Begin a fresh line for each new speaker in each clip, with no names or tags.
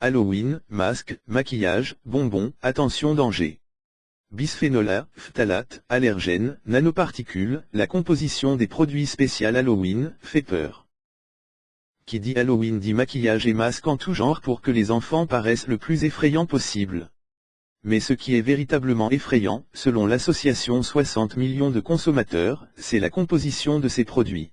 Halloween, masques, maquillage, bonbons, attention danger. Bisphénol A, phtalate, allergènes, nanoparticules, la composition des produits spéciaux Halloween fait peur. Qui dit Halloween dit maquillage et masques en tout genre pour que les enfants paraissent le plus effrayants possible. Mais ce qui est véritablement effrayant, selon l'association 60 millions de consommateurs, c'est la composition de ces produits.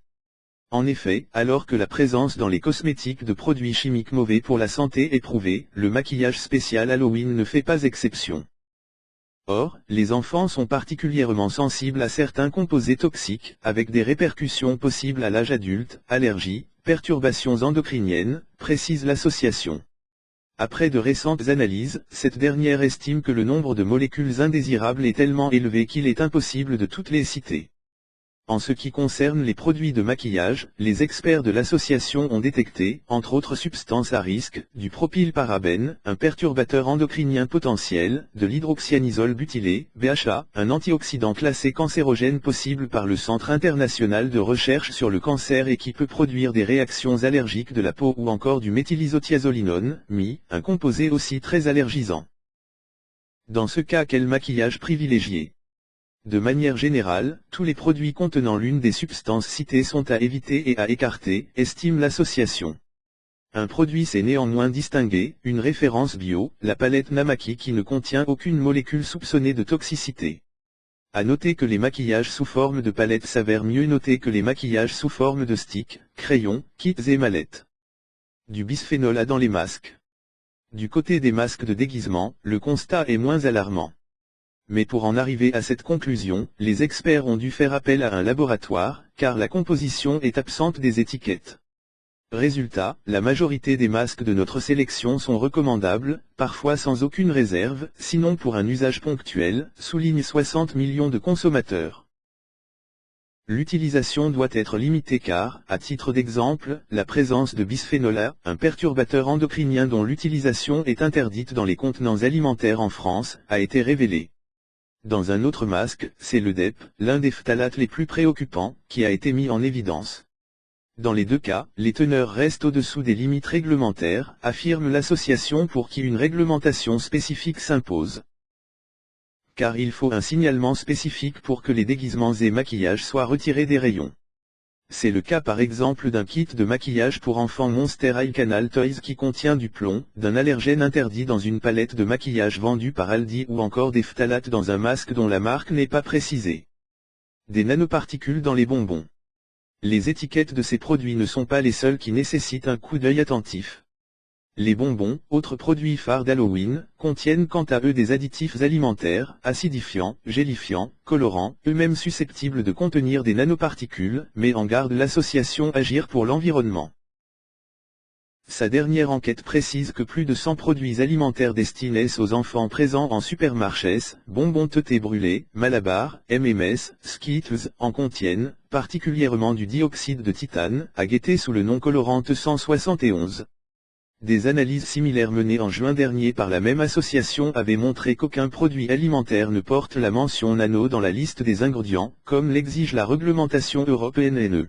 En effet, alors que la présence dans les cosmétiques de produits chimiques mauvais pour la santé est prouvée, le maquillage spécial Halloween ne fait pas exception. Or, les enfants sont particulièrement sensibles à certains composés toxiques, avec des répercussions possibles à l'âge adulte, allergies, perturbations endocriniennes, précise l'association. Après de récentes analyses, cette dernière estime que le nombre de molécules indésirables est tellement élevé qu'il est impossible de toutes les citer. En ce qui concerne les produits de maquillage, les experts de l'association ont détecté, entre autres substances à risque, du propylparabène, un perturbateur endocrinien potentiel, de l'hydroxyanisole butylé, BHA, un antioxydant classé cancérogène possible par le Centre international de recherche sur le cancer et qui peut produire des réactions allergiques de la peau ou encore du méthylisothiazolinone, MI, un composé aussi très allergisant. Dans ce cas, quel maquillage privilégier ? De manière générale, tous les produits contenant l'une des substances citées sont à éviter et à écarter, estime l'association. Un produit s'est néanmoins distingué, une référence bio, la palette Namaki qui ne contient aucune molécule soupçonnée de toxicité. À noter que les maquillages sous forme de palette s'avèrent mieux notés que les maquillages sous forme de sticks, crayons, kits et mallettes. Du bisphénol A dans les masques. Du côté des masques de déguisement, le constat est moins alarmant. Mais pour en arriver à cette conclusion, les experts ont dû faire appel à un laboratoire, car la composition est absente des étiquettes. Résultat, la majorité des masques de notre sélection sont recommandables, parfois sans aucune réserve, sinon pour un usage ponctuel, souligne 60 millions de consommateurs. L'utilisation doit être limitée car, à titre d'exemple, la présence de bisphénol A, un perturbateur endocrinien dont l'utilisation est interdite dans les contenants alimentaires en France, a été révélée. Dans un autre masque, c'est le DEP, l'un des phtalates les plus préoccupants, qui a été mis en évidence. Dans les deux cas, les teneurs restent au-dessous des limites réglementaires, affirme l'association pour qui une réglementation spécifique s'impose. Car il faut un signalement spécifique pour que les déguisements et maquillages soient retirés des rayons. C'est le cas par exemple d'un kit de maquillage pour enfants Monster High Canal Toys qui contient du plomb, d'un allergène interdit dans une palette de maquillage vendue par Aldi ou encore des phtalates dans un masque dont la marque n'est pas précisée. Des nanoparticules dans les bonbons. Les étiquettes de ces produits ne sont pas les seuls qui nécessitent un coup d'œil attentif. Les bonbons, autres produits phares d'Halloween, contiennent quant à eux des additifs alimentaires, acidifiants, gélifiants, colorants, eux-mêmes susceptibles de contenir des nanoparticules, met en garde l'association Agir pour l'environnement. Sa dernière enquête précise que plus de 100 produits alimentaires destinés aux enfants présents en supermarchés, bonbons teutés brûlés, Malabar, M&M's, Skittles, en contiennent, particulièrement du dioxyde de titane, à guetter sous le nom colorant 171. Des analyses similaires menées en juin dernier par la même association avaient montré qu'aucun produit alimentaire ne porte la mention nano dans la liste des ingrédients, comme l'exige la réglementation européenne.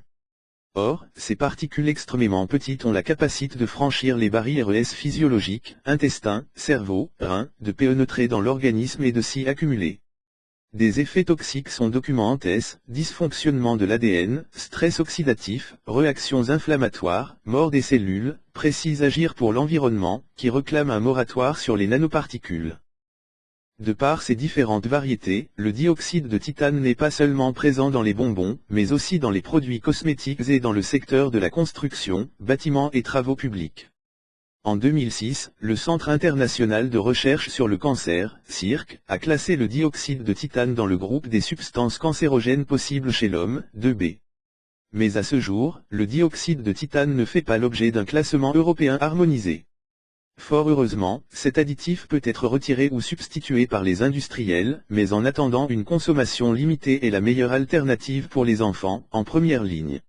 Or, ces particules extrêmement petites ont la capacité de franchir les barrières physiologiques, intestin, cerveau, rein, de pénétrer dans l'organisme et de s'y accumuler. Des effets toxiques sont documentés, dysfonctionnement de l'ADN, stress oxydatif, réactions inflammatoires, mort des cellules, précise Agir pour l'environnement, qui réclame un moratoire sur les nanoparticules. De par ses différentes variétés, le dioxyde de titane n'est pas seulement présent dans les bonbons, mais aussi dans les produits cosmétiques et dans le secteur de la construction, bâtiments et travaux publics. En 2006, le Centre international de recherche sur le cancer, CIRC, a classé le dioxyde de titane dans le groupe des substances cancérogènes possibles chez l'homme, 2B. Mais à ce jour, le dioxyde de titane ne fait pas l'objet d'un classement européen harmonisé. Fort heureusement, cet additif peut être retiré ou substitué par les industriels, mais en attendant une consommation limitée est la meilleure alternative pour les enfants, en première ligne.